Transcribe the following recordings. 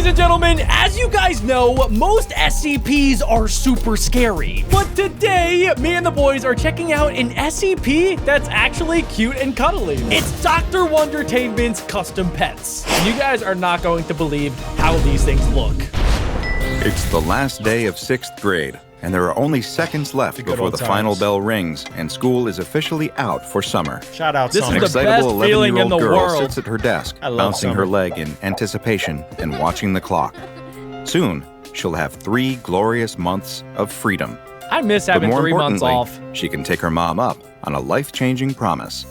Ladies and gentlemen, as you guys know, most SCPs are super scary. But today, me and the boys are checking out an SCP that's actually cute and cuddly. It's Dr. Wondertainment's custom pets. And you guys are not going to believe how these things look. It's the last day of 6th grade, and there are only seconds left before the final bell rings and school is officially out for summer. Shout out, This Summer. An is the excitable best feeling in 11-year-old the girl world. sits at her desk, I love bouncing her summer. leg in anticipation and watching the clock. Soon, she'll have 3 glorious months of freedom. I miss But having more 3 months importantly, off. she can take her mom up on a life-changing promise.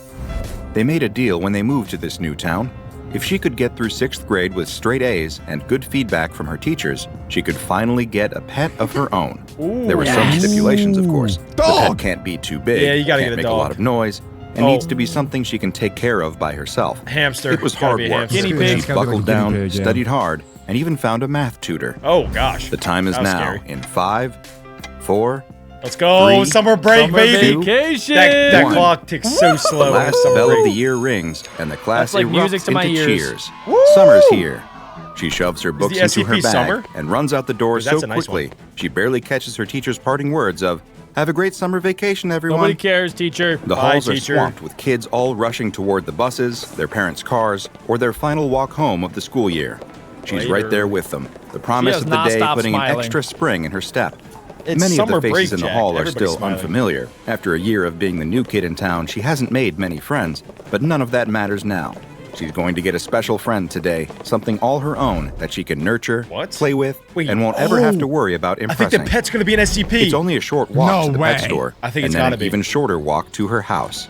They made a deal when they moved to this new town. If she could get through 6th grade with straight A's and good feedback from her teachers, she could finally get a pet of her own. There were some stipulations, of course. The pet can't be too big, Yeah, you gotta can't get a make dog. a lot of noise, and needs to be something she can take care of by herself. Hamster. It was Gotta hard be a work. hamster. Guinea pig. She buckled down, studied hard, and even found a math tutor. Oh, gosh. The time is That was now scary. in 5, 4, Let's go. 3, Summer break, Summer baby. vacation. That 1. clock ticks so slow. The last Summer bell break. of the year rings, and the class That's like music erupts to my into ears. cheers. Summer's here. She shoves her books the into her SCP bag Summer? and runs out the door That's so a nice quickly, she barely catches her teacher's parting words of, "Have a great summer vacation, everyone." Nobody cares, teacher. The Bye, halls are teacher. swamped with kids all rushing toward the buses, their parents' cars, or their final walk home of the school year. She's right there with them, the promise has of the not day stopped putting an smiling. extra spring in her step. It's Many of summer the faces break, in the Jack. hall are Everybody's still smiling. unfamiliar. After a year of being the new kid in town, she hasn't made many friends, but none of that matters now. She's going to get a special friend today, something all her own that she can nurture, What? play with, Wait, and won't ever have to worry about I impressing. think the pet's going to be an SCP. It's only a short walk No to the way. pet store, I think and it's then gotta an be. even shorter walk to her house.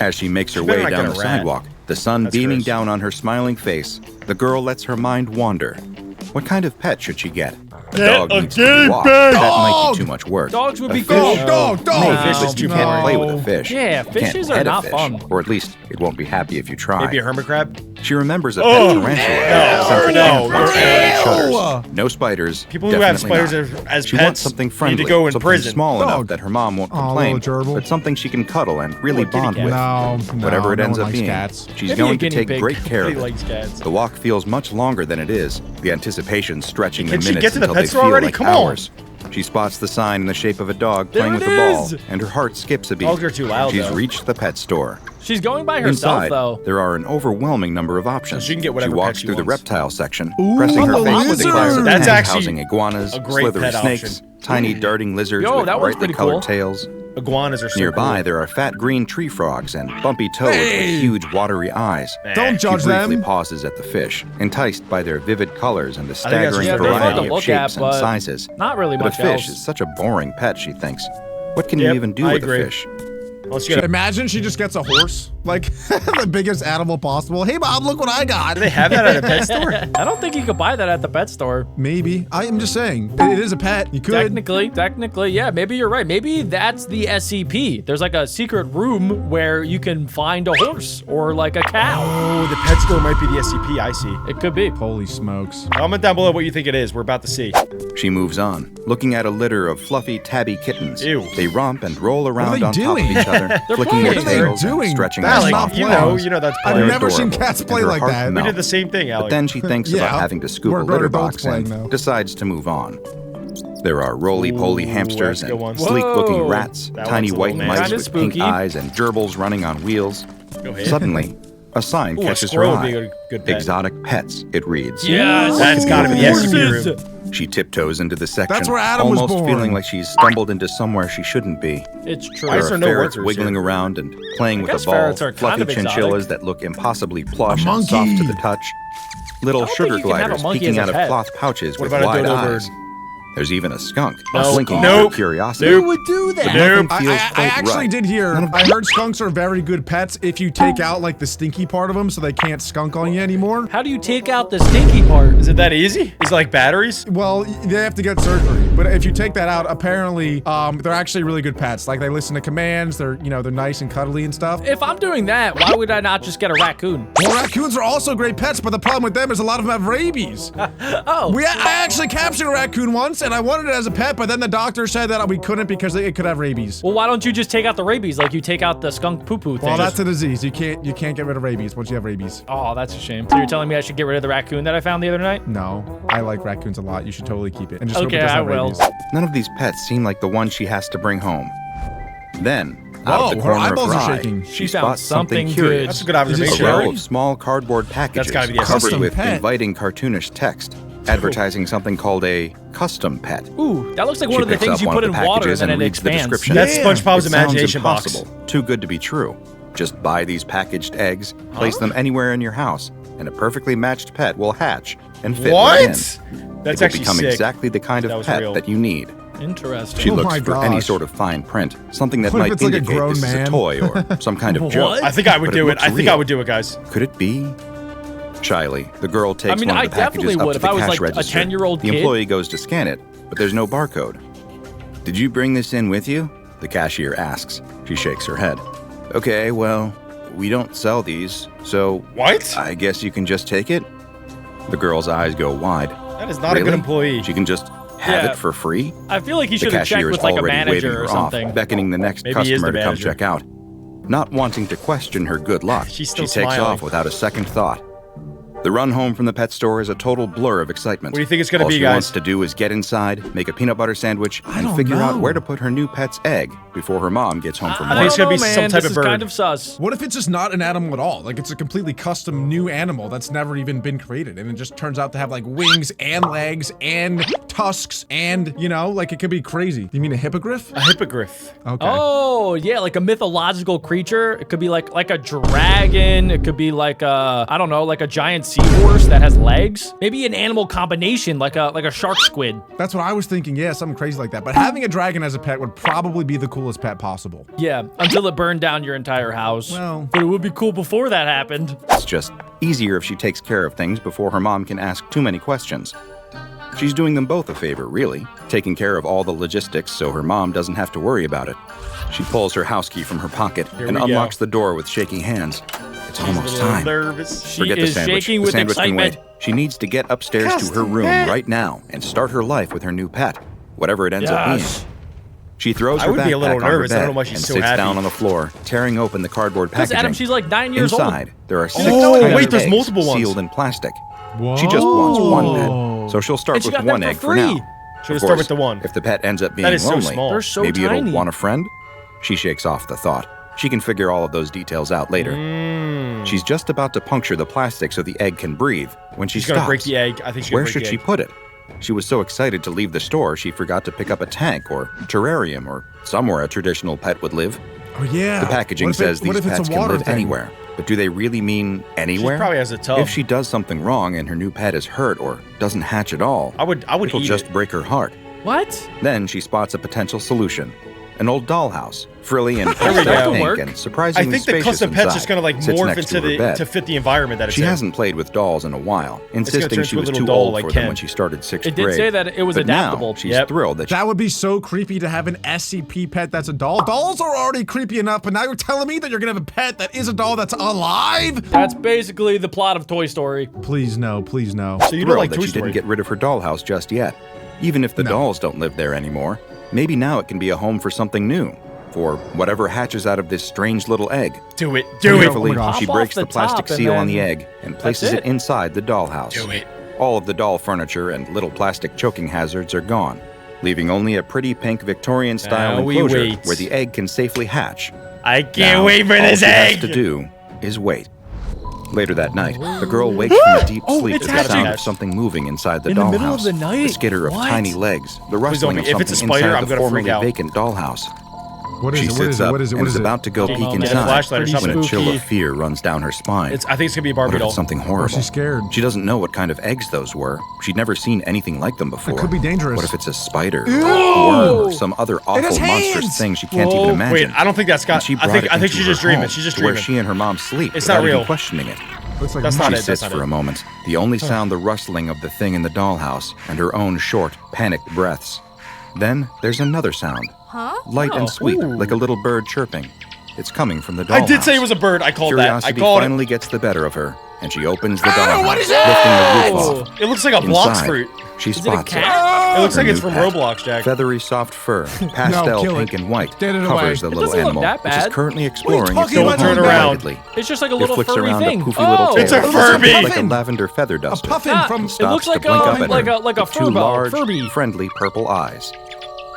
As she makes her She better way not down get the a rat. sidewalk, the sun That's beaming gross. down on her smiling face, the girl lets her mind wander. What kind of pet should she get? A dog a needs to be guinea walked. pig! That might Dog! be too much work. Dogs would A be fish? good. Dog. No, Fish, fish is but you too can't hard. play with a fish. Yeah, You fishes can't are pet a not fish, fun. Or at least it won't be happy if you try. Maybe a hermit crab? She remembers a Oh, pet tarantula. Something no, ant once had on ew. shutters. No spiders. People who have definitely spiders not. as She pets wants something friendly, need to go in something prison. small enough Dog. that her mom won't Aw, complain, little gerbil. but something she can cuddle and really Little kitty bond cat. with. No, Whatever it no ends one up likes being, cats. she's Maybe a going to guinea take pig. great care He of it. likes cats. The walk feels much longer than it is, the anticipation stretching Can the she minutes get to the until pet they store feel already? like Come on. hours. She spots the sign in the shape of a dog There playing with it the ball, is. and her heart skips a beat. Dogs are too loud, She's though. reached the pet store. She's going by herself, Inside, though. there are an overwhelming number of options. So she can get whatever She pet walks she through the wants. reptile section, pressing her a face with the class of lizard. That's pens actually housing iguanas, a great slithery pet snakes, option. tiny darting lizards Yo, with that one's brightly pretty colored cool. tails. Iguanas are so Nearby, cool. there are fat green tree frogs and bumpy toads with huge watery eyes. Don't She judge briefly them. pauses at the fish, enticed by their vivid colors and the think that's staggering just they're fun to variety of look shapes at, and but sizes. not really But much a fish else. is such a boring pet, she thinks. What can Yep, you even do I with agree. a fish? Unless you get a, Imagine she just gets a horse, like the biggest animal possible. Hey, Bob, look what I got. do they have that at a pet store? I don't think you could buy that at the pet store. Maybe. I am just saying, it is a pet. You could. Technically, yeah, maybe you're right. Maybe that's the SCP. There's like a secret room where you can find a horse or like a cow. Oh, the pet store might be the SCP. I see. It could be. Holy smokes. Comment down below what you think it is. We're about to see. She moves on, looking at a litter of fluffy tabby kittens. Ew. They romp and roll around they on top of doing? each other, flicking their playing. What are they tails doing? and stretching That's their not soft you paws. know that's I've play. never seen adorable, cats and play her like heart that. We melts. did the same thing, But Alex. then she thinks about Yeah, having to scoop a we're litter adults box playing, and though. decides to move on. There are roly-poly hamsters that's a good one. and sleek-looking Whoa. rats, That tiny one's a white little mice nasty. with Kinda pink spooky. eyes and gerbils running on wheels. Go ahead. Suddenly, a sign Ooh, a catches her squirrel would be eye. a good pet. Exotic pets, it reads. Yes, That's gotta be the SCP room. She tiptoes into the section, That's where Adam was almost born. feeling like she's stumbled into somewhere she shouldn't be. It's true. Why is There there are no ferrets words wiggling here? around and playing with guess a ball, ferrets are kind fluffy of exotic. chinchillas that look impossibly plush A and soft to monkey. the touch, little I don't sugar think you can have a gliders monkey peeking as a out of pet. cloth pouches What with about a wide dodo eyes. bird? There's even a skunk, No. blinking Nope. with curiosity. Nope. would do that? Nothing I feels I quite actually right. did hear. I heard skunks are very good pets if you take out like the stinky part of them, so they can't skunk on you anymore. How do you take out the stinky part? Is it that easy? Is it like batteries? Well, they have to get surgery, but if you take that out, apparently, they're actually really good pets. Like they listen to commands. They're they're nice and cuddly and stuff. If I'm doing that, why would I not just get a raccoon? Well, raccoons are also great pets, but the problem with them is a lot of them have rabies. Oh. I actually captured a raccoon once. and I wanted it as a pet, but then the doctor said that we couldn't because it could have rabies. Well, why don't you just take out the rabies like you take out the skunk poo-poo thing? Well, that's a disease. You can't get rid of rabies once you have rabies. Oh, that's a shame. So you're telling me I should get rid of the raccoon that I found the other night? No, I like raccoons a lot. You should totally keep it. And just hope it Okay, doesn't I have will. rabies. None of these pets seem like the one she has to bring home. Then, out Whoa, of the her corner of eyeballs her are eye, shaking. she found spots something something curious. good. That's a good Is it observation. A row cherry? of small cardboard packages gotta be the covered custom with pet. inviting cartoonish text, advertising something called a custom pet. Ooh, that looks like She one of the picks things up you one put of in the water packages and and it reads the expands. description. That's Damn. SpongeBob's It sounds imagination box. impossible, too good to be true. Just buy these packaged eggs, place them anywhere in your house, and a perfectly matched pet will hatch and fit right in. What? It That's will actually become sick. exactly the kind That of was pet real. that you need. Interesting. She Oh looks my for any gosh. sort of fine print, something that What if might it's like a indicate grown this is man? a toy or some kind of joke. What? I think I would But do it. looks I think I real. would do it, guys. Could it be? Shyly, the girl takes I mean, one I of the packages definitely up would to if the I was cash like a register. 10-year-old The kid. employee goes to scan it, but there's no barcode. Did you bring this in with you? The cashier asks. She shakes her head. Okay, well, we don't sell these, so What? I guess you can just take it? The girl's eyes go wide. That is not a good Really? employee. She can just have Yeah. it for free? I feel like he The should have checked cashier is with like a already waving manager her or off, something. beckoning the next Maybe he is customer the to come manager. check out. Not wanting to question her good luck, She's she still takes smiling. off without a second thought. The run home from the pet store is a total blur of excitement. What do you think it's gonna All be, she guys? wants to do is get inside, make a peanut butter sandwich, and don't figure out know. where to put her new pet's egg before her mom gets home from I think work. it's don't gonna know, be man. some type This of is kind bird. of sus. What if it's just not an animal at all? Like it's a completely custom new animal that's never even been created, and it just turns out to have like wings and legs and tusks and, you know, like it could be crazy. You mean a hippogriff? A hippogriff. Okay. Oh, yeah, like a mythological creature. It could be like a dragon. It could be like a, I don't know, like a giant seahorse that has legs. Maybe an animal combination, like a shark squid. That's what I was thinking. Yeah, something crazy like that. But having a dragon as a pet would probably be the coolest pet possible. Yeah, until it burned down your entire house. Well- But it would be cool before that happened. It's just easier if she takes care of things before her mom can ask too many questions. She's doing them both a favor, really, taking care of all the logistics so her mom doesn't have to worry about it. She pulls her house key from her pocket Here and we go. unlocks the door with shaking hands. It's almost time. Nervous. She Forget the is sandwich. shaking The with sandwich can excitement. wait. She needs to get upstairs to her room right now and start her life with her new pet, whatever it ends up being. Yes. She throws I her would be a backpack little on her nervous. I don't bed know why she's and so sits happy. down on the floor, tearing open the cardboard Because packaging. Adam, she's like 9 years Inside, old. there are 6 Oh, tiny wait, there's eggs multiple ones. sealed in plastic. Whoa. She just wants one pet, so she'll start And she with got them one for egg for free. now. Should've Of started course, with the one. If the pet ends up being That is so lonely, small. They're so maybe tiny. it'll want a friend. She shakes off the thought. She can figure all of those details out later. She's just about to puncture the plastic so the egg can breathe when she She's gonna stops. break the egg. I think she's Where gonna break should the she egg. put it? She was so excited to leave the store, she forgot to pick up a tank or terrarium or somewhere a traditional pet would live. Oh yeah. The packaging What if says what these if it's a pets can water live thing? anywhere. But do they really mean anywhere? probably has a tub. If she does something wrong and her new pet is hurt or doesn't hatch at all, I would it'll eat just it. break her heart. What? Then she spots a potential solution. An old dollhouse, frilly and we pastel go. pink Work. and I surprisingly think the spacious custom pet's inside, just gonna like sits morph next into to her bed. to fit the environment that it's She in. hasn't played with dolls in a while, insisting turn she to a was little too doll old like for them Ken. when she started 6th It grade. did say that it was but adaptable. Now she's Yep. thrilled that That would be so creepy to have an SCP pet that's a doll. Dolls are already creepy enough, but now you're telling me that you're gonna have a pet that is a doll that's alive? That's basically the plot of Toy Story. Please no, please no. So you don't thrilled like that Toy she Story? didn't get rid of her dollhouse just yet. Even if the No. dolls don't live there anymore, maybe now it can be a home for something new. For whatever hatches out of this strange little egg. Do it. Do it. Carefully, Oh my gosh. she Pop breaks off the the plastic top and seal on the then egg and places it. it inside the dollhouse. Do it. All of the doll furniture and little plastic choking hazards are gone, leaving only a pretty pink Victorian-style Now we enclosure wait. where the egg can safely hatch. I can't Now, wait for all this she egg. has to do is wait. Later that night, the girl wakes from a deep sleep it's to the sound hatching. of something moving inside the In the dollhouse. middle of the night? The skitter of What? tiny legs, the rustling of don't be- if something it's a spider, inside I'm the gonna freak formerly out. vacant dollhouse. What is She it? What sits is it? up What is it? and What is is it? about to go Don't peek know, man. inside Flashlight or Pretty something. when a chill spooky. of fear runs down her spine. I think it's gonna be a Barbie What if doll. it's something horrible? she's scared. She doesn't know what kind of eggs those were. She'd never seen anything like them before. could be dangerous. What if it's a spider, or a worm, or some other awful has monstrous hands! thing she can't Whoa. even imagine? Wait, I don't think that's got. And she I brought think it she's into just her dreaming. home, She's just to where dreaming. she and her mom sleep It's without not even real. questioning it. Looks like That's not She it. That's sits not for it. a moment. The only sound the rustling of the thing in the dollhouse and her own short, panicked breaths. Then there's another sound. Light and sweet, like a little bird chirping. It's coming from the dollhouse. I did say it was a bird. I called that. I Curiosity called it. finally gets the better of her, and she opens the dog, what is lifting the roof off. It looks like a Blox Inside, fruit. she Is it a spots cat? It looks Her like it's new from pet. Roblox, Jack. Feathery soft fur, pastel kill pink it. and white, Get it covers away. the It little doesn't look animal, that which is bad. currently exploring talking its about? own Turn around. delightedly. It's just like a It little flicks furry around thing. a poofy little tail. It's a Furby. like a lavender feather A duster. puffin Ah, from... it Stops looks like to blink a up at like her a like a with two Furbo, large, Furby. friendly purple eyes.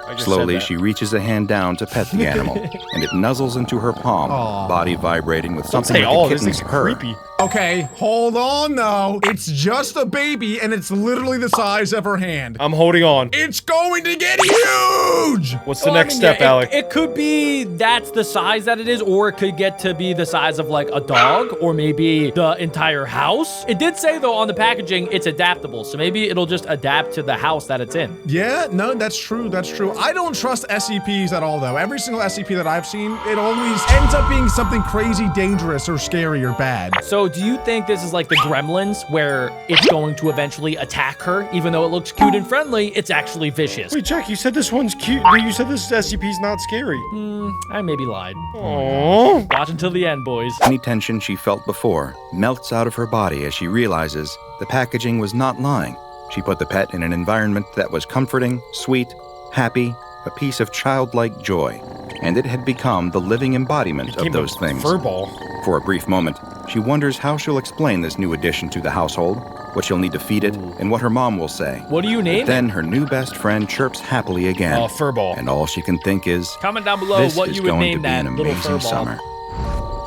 I just Slowly, said that. she reaches a hand down to pet the animal, and it nuzzles into her palm, Aw. body vibrating with Don't something say like all a this kitten's thing's purr. creepy. Okay, hold on though. It's just a baby and it's literally the size of her hand. I'm holding on. It's going to get huge! What's the Well, I next mean, step, yeah, Alec? It could be that's the size that it is, or it could get to be the size of like a dog, or maybe the entire house. It did say though on the packaging it's adaptable, so maybe it'll just adapt to the house that it's in. Yeah, no, that's true, that's true. I don't trust SCPs at all though. Every single SCP that I've seen, it always ends up being something crazy dangerous or scary or bad. So do you think this is like the Gremlins, where it's going to eventually attack her, even though it looks cute and friendly, it's actually vicious? Wait, Jack, you said this one's cute. No, you said this SCP's not scary. I maybe lied. Aww. Watch until the end, boys. Any tension she felt before melts out of her body as she realizes the packaging was not lying. She put the pet in an environment that was comforting, sweet, happy, a piece of childlike joy, and it had become the living embodiment of those things. Furball. For a brief moment, she wonders how she'll explain this new addition to the household, what she'll need to feed it, and what her mom will say. What do you name it? Then her new best friend chirps happily again. Oh, Furball. And all she can think is, Comment down below this what is you would going name to be that an little amazing furball. summer.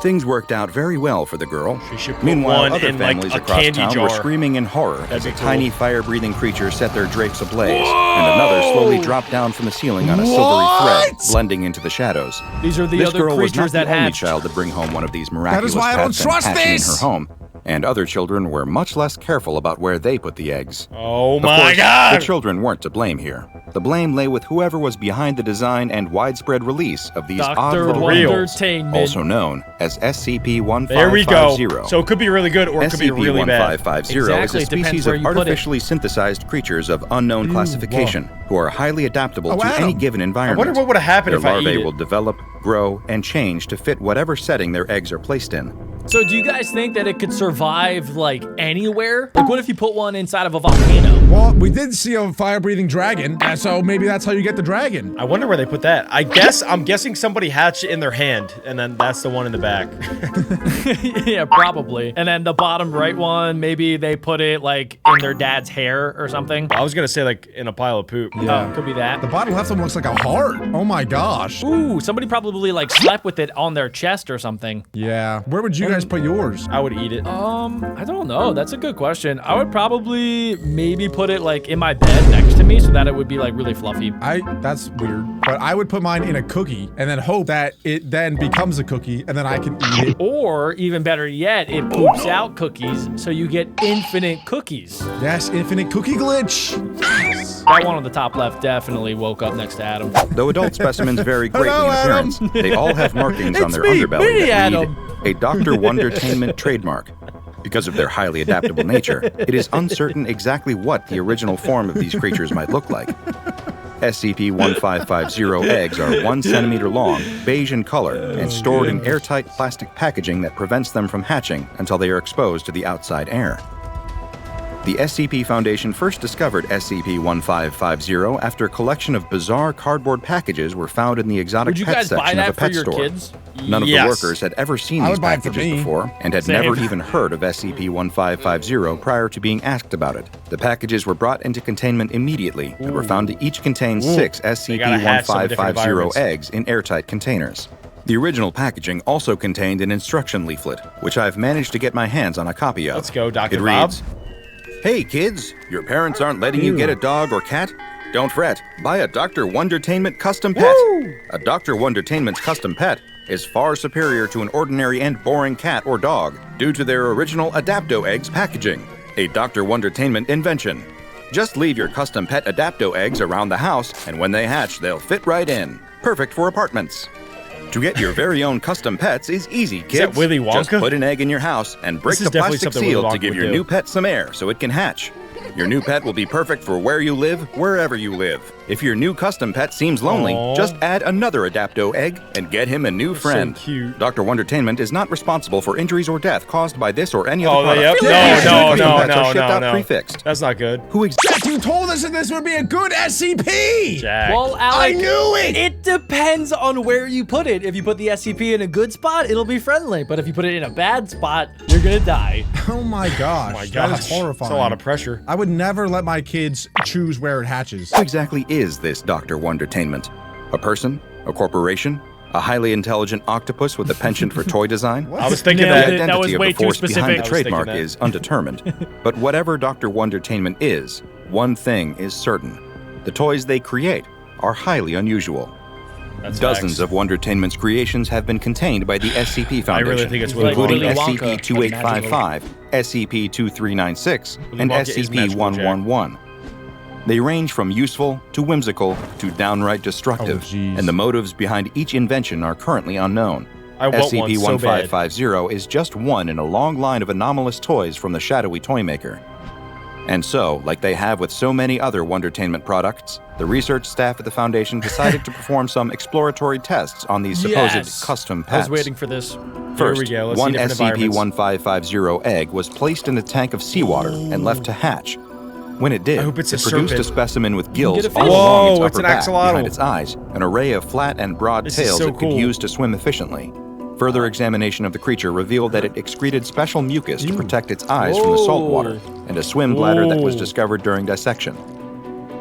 Things worked out very well for the girl. She should put Meanwhile, one other in, like, families a across candy town jar. were screaming in horror That'd as a be cool. tiny fire-breathing creature set their drapes ablaze, and another slowly dropped down from the ceiling on a silvery thread, blending into the shadows. These are the This other girl was creatures not that the only hatched. child to bring home one of these miraculous why I don't pets and trust hatching this! in her home. And other children were much less careful about where they put the eggs. Oh Of my course, god! the children weren't to blame here. The blame lay with whoever was behind the design and widespread release of these odd Dr. little Real. animals, Wondertainment. also known as SCP-1550. There we go. So it could be really good or it could be really bad. SCP-1550 Exactly, is a it depends species where of you put it. artificially synthesized creatures of unknown classification who are highly adaptable to Adam. any given I environment. wonder what would have happened Their if I larvae ate will it. develop, grow, and change to fit whatever setting their eggs are placed in. So do you guys think that it could survive like anywhere? Like what if you put one inside of a volcano? Well, we did see a fire-breathing dragon, and so maybe that's how you get the dragon. I wonder where they put that. I'm guessing somebody hatched it in their hand, and then that's the one in the back. Yeah, probably. And then the bottom right one, maybe they put it like in their dad's hair or something. I was gonna say like in a pile of poop. Oh, could be that. The bottom left one looks like a heart. Oh my gosh. Ooh, somebody probably like slept with it on their chest or something. Yeah. Where would you guys put yours? I would eat it. I don't know. That's a good question. I would probably maybe put it like in my bed next to me so that it would be like really fluffy. That's weird. But I would put mine in a cookie and then hope that it then becomes a cookie and then I can eat it. Or even better yet, it poops out cookies so you get infinite cookies. Yes, infinite cookie glitch. That one on the top left definitely woke up next to Adam. Though adult specimens vary greatly Hello, in Adam. appearance, they all have markings on It's their me, underbelly that Adam. read a Dr. Wondertainment trademark. Because of their highly adaptable nature, it is uncertain exactly what the original form of these creatures might look like. SCP-1550 eggs are 1 centimeter long, beige in color, and stored in airtight plastic packaging that prevents them from hatching until they are exposed to the outside air. The SCP Foundation first discovered SCP-1550 after a collection of bizarre cardboard packages were found in the exotic Would you pet guys buy section of a that for pet your store. kids? None of the Yes. workers had ever seen I these would buy it for packages me. before and had Same. never even heard of SCP-1550 prior to being asked about it. The packages were brought into containment immediately and were found to each contain 6 gotta hatch some different SCP-1550 environments. eggs in airtight containers. The original packaging also contained an instruction leaflet, which I've managed to get my hands on a copy of. Let's go, Dr. It Bob. reads, "Hey kids, your parents aren't letting you get a dog or cat? Don't fret, buy a Dr. Wondertainment custom pet. A Dr. Wondertainment's custom pet is far superior to an ordinary and boring cat or dog due to their original Adapto Eggs packaging, a Dr. Wondertainment invention. Just leave your custom pet Adapto Eggs around the house, and when they hatch, they'll fit right in. Perfect for apartments. To get your very own custom pets is easy, kids. that Willy Wonka? Just put an egg in your house and break This is the definitely plastic something seal Willy to Wonka give would your do. new pet some air so it can hatch. Your new pet will be perfect for where you live, wherever you live. If your new custom pet seems lonely, just add another Adapto egg and get him a new friend. So cute. Dr. Wondertainment is not responsible for injuries or death caused by this or any other product. Yep. Prefixed. That's not good. Jack, you told us that this would be a good SCP! Jack. Well, I Alec, knew it! It depends on where you put it. If you put the SCP in a good spot, it'll be friendly. But if you put it in a bad spot, you're gonna die. Oh my gosh. Oh my That gosh. is horrifying. It's a lot of pressure. I would never let my kids choose where it hatches. Who exactly is this Dr. Wondertainment? A person? A corporation? A highly intelligent octopus with a penchant for toy design? I was thinking Nailed that. it. The That was identity of way the too force behind specific. the I was trademark thinking that. is undetermined. But whatever Dr. Wondertainment is, one thing is certain. The toys they create are highly unusual. That's Dozens facts. of Wondertainment's creations have been contained by the SCP Foundation, really think it's Willy including Wonka. Willy Wonka, SCP-2855, SCP-2396, Willy and Wonka is magical, SCP-111. They range from useful to whimsical to downright destructive, Oh, jeez. and the motives behind each invention are currently unknown. I want one so bad. SCP-1550 is just one in a long line of anomalous toys from the shadowy toy maker. And so, like they have with so many other Wondertainment products, the research staff at the Foundation decided to perform some exploratory tests on these supposed Yes. custom I pets. was waiting for this. First, Here we go. Let's see one different environments. SCP-1550 egg was placed in a tank of seawater and left to hatch. When it did, I hope it's it a produced serpent. a specimen with gills get a all fish. along Whoa, its it's upper an back, axolotl. behind its eyes, an array of flat and broad This is tails so it could cool. use to swim efficiently. Further examination of the creature revealed that it excreted special mucus to protect its eyes from the salt water, and a swim bladder that was Whoa. discovered during dissection.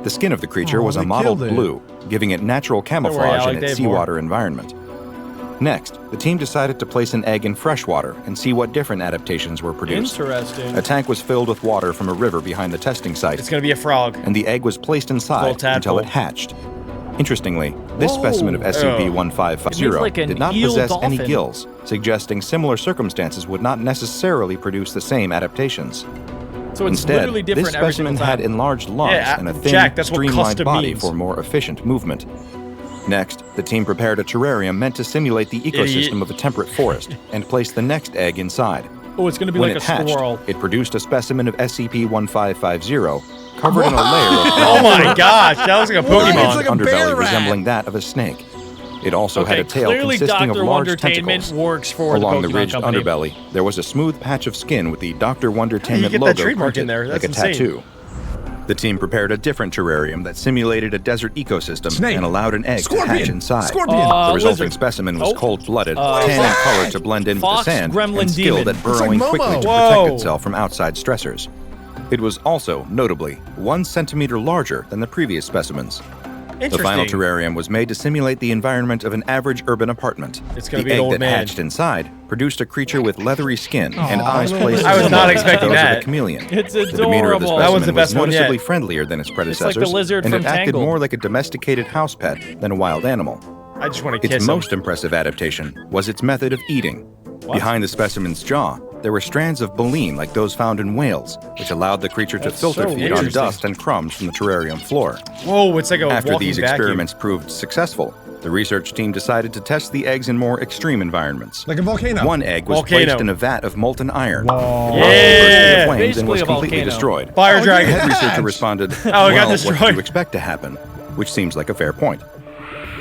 The skin of the creature Oh, was a they mottled killed it. blue, giving it natural camouflage Alec, in they its have more. seawater environment. Next, the team decided to place an egg in freshwater and see what different adaptations were produced. Interesting. A tank was filled with water from a river behind the testing site, It's gonna be a frog. and the egg was placed inside Little tadpole. until it hatched. Interestingly, this specimen of It means SCP-1550 like an did not eel possess any dolphin. gills, suggesting similar circumstances would not necessarily produce the same adaptations. So it's Instead, literally different this every specimen single time. had enlarged lungs Yeah, and a thin, Jack, that's what streamlined custom body means. for more efficient movement. Next, the team prepared a terrarium meant to simulate the ecosystem of a temperate forest and placed the next egg inside. Oh, it's gonna be When like it a hatched, squirrel. it produced a specimen of SCP-1550 covered in a layer of Oh my gosh, that was like a What? It's Pokemon. like a bear underbelly rat. resembling that of a snake. It also had Okay, a tail clearly consisting Dr. of large Wondertainment tentacles. works for Along the the Pokemon ridged company. underbelly, there was a smooth patch of skin with the Dr. Wondertainment get that logo trademark in printed there? like That's a insane. tattoo. The team prepared a different terrarium that simulated a desert ecosystem Snake. and allowed an egg to hatch Scorpion. inside. Scorpion. The resulting lizard. specimen was Oh. cold-blooded, tan in color to blend in with the Fox, sand, gremlin, and skilled demon. at burrowing like quickly Momo. to Whoa. protect itself from outside stressors. It was also, notably, 1 centimeter larger than the previous specimens. The final Interesting. terrarium was made to simulate the environment of an average urban apartment. It's gonna the be an egg old that man. hatched inside produced a creature with leathery skin and eyes placed I was similar not to expecting those that. of a chameleon. It's The demeanor of the adorable. That was specimen the best one noticeably yet. friendlier than its predecessors, like the lizard and from it acted Tangled. more like a domesticated house pet than a wild animal. I just want to Its kiss him. most impressive adaptation was its method of eating. Behind the specimen's jaw, there were strands of baleen like those found in whales, which allowed the creature to filter so feed on interesting. dust and crumbs from the terrarium floor. Whoa, it's like a After walking these vacuum. experiments proved successful, the research team decided to test the eggs in more extreme environments. Like a volcano. One egg was Volcano. placed in a vat of molten iron. Yeah. Burst into flames and Basically was a completely volcano. destroyed. Fire The dragon. head researcher responded, Oh, it got well, what destroyed." did you expect to happen? Which seems like a fair point.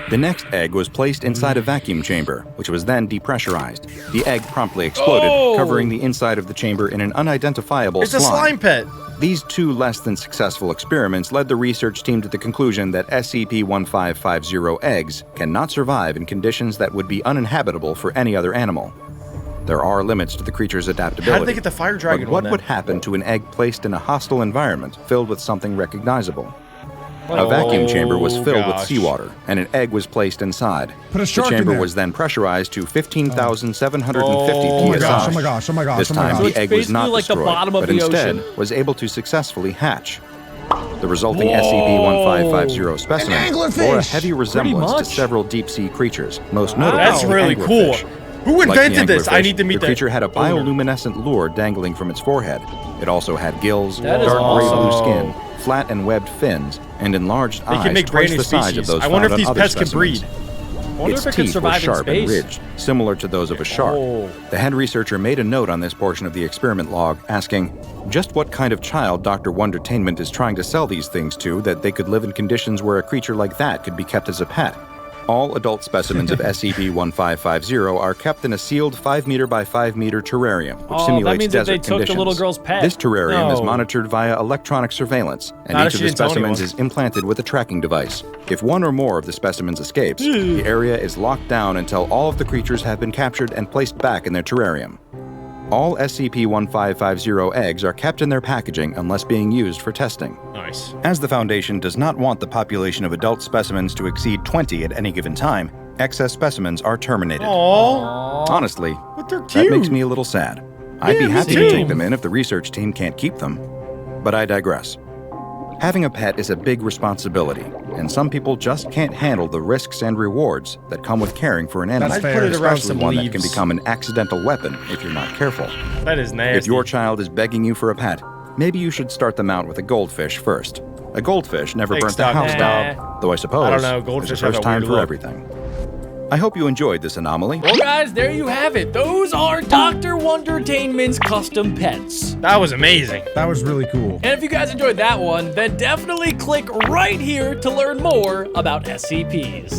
The next egg was placed inside a vacuum chamber, which was then depressurized. The egg promptly exploded, Oh! covering the inside of the chamber in an unidentifiable It's a slime pet. These 2 less than successful experiments led the research team to the conclusion that SCP-1550 eggs cannot survive in conditions that would be uninhabitable for any other animal. There are limits to the creature's adaptability. How did they get the fire dragon But what one would then? happen to an egg placed in a hostile environment filled with something recognizable? A vacuum chamber was filled with gosh. seawater, and an egg was placed inside. Put a The shark in chamber there. was then pressurized to 15,750 Oh my psi. gosh, oh my gosh, oh my gosh, This oh my time, gosh. So the it's egg was not basically like the destroyed, bottom of but the instead ocean. was able to successfully hatch. The resulting SCP-1550 specimen anglerfish! bore a heavy resemblance to much. several deep-sea creatures, most notably That's the really cool. anglerfish. Who Like the invented this? I anglerfish, need to meet the that creature had a owner. bioluminescent lure dangling from its forehead. It also had gills, That is dark gray blue awesome. skin, flat and webbed fins, and enlarged They eyes can make twice brand new the size of species. those I wonder if found these on other pets can specimens. breed. wonder Its if it could teeth were survive in sharp and space. ridged, similar to those of a shark. Oh. The head researcher made a note on this portion of the experiment log, asking just what kind of child Dr. Wondertainment is trying to sell these things to that they could live in conditions where a creature like that could be kept as a pet. All adult specimens of SCP-1550 are kept in a sealed 5 meter by 5 meter terrarium, which Oh, that simulates means that desert they took the conditions. little girl's pet. This terrarium is No. monitored via electronic surveillance, and Not if each of she the didn't tell specimens anyone. is implanted with a tracking device. If one or more of the specimens escapes, the area is locked down until all of the creatures have been captured and placed back in their terrarium. All SCP-1550 eggs are kept in their packaging unless being used for testing. Nice. As the Foundation does not want the population of adult specimens to exceed 20 at any given time, excess specimens are terminated. Aww. Honestly, But they're that cute. makes me a little sad. I'd be me happy too. to take them in if the research team can't keep them. But I digress. Having a pet is a big responsibility, and some people just can't handle the risks and rewards that come with caring for an animal. I'd fair. put it around Especially some one that can leaves. become an accidental weapon if you're not careful. That is nasty. If your child is begging you for a pet, maybe you should start them out with a goldfish first. A goldfish never Thanks, burnt the Doc. house Nah. down, though I suppose I don't know, there's goldfish a have first a time weird for look. everything. I hope you enjoyed this anomaly. Well, guys, there you have it. Those are Dr. Wondertainment's custom pets. That was amazing. That was really cool. And if you guys enjoyed that one, then definitely click right here to learn more about SCPs.